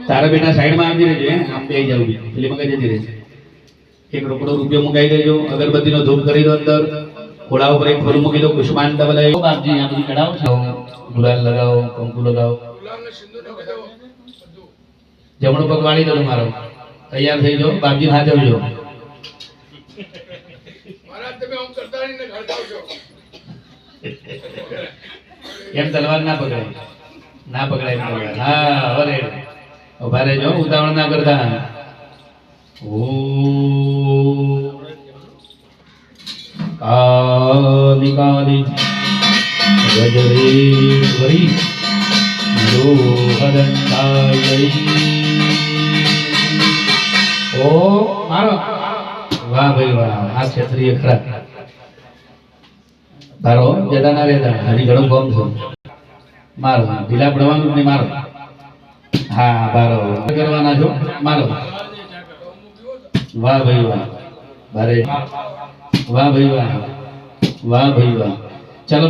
તારા બેટા સાઈડમાં આવી રહેજો, આમ બે જાવ પેલી મગજ જતી રહેશે. એક રોકડો રૂપિયો મુકાઈ દેજો, અગરબત્તીનો ધૂપ કરી દો અંદર, ઘોડા ઉપર એક ફૂલ મૂકી દો, પુષ્પાન ડબલાય. બાપજી આ બધું ચડાવો છો, ગુલાલ લગાવો, કંકુ લગાવો, જમણો પગ વાળી દો તમારો. તૈયાર થઈ જાઓ, બાપજી હાથ આવજો. એમ તલવાર ના પકડાય, ના પકડાય તલવાર. હા હવે ઉભા રહેજો, ઉતાવળ ના કરતા. કાલી કાલી વજરેશ્વરી લોહદંડાય. ઓ મારો વાહ ભાઈ વાહ, આ ક્ષત્રિય ખરા. તારો જતા ના રહેતા, હજી ઘણું કોમ છો. મારો ઢીલા પડવાનું જ નહીં, મારો. હા બારો કરવાના છો, મારો. વાહ ભાઈ વાહ, ભારે વાહ ભાઈ વાહ, વાહ ભાઈ વાહ. ચાલો.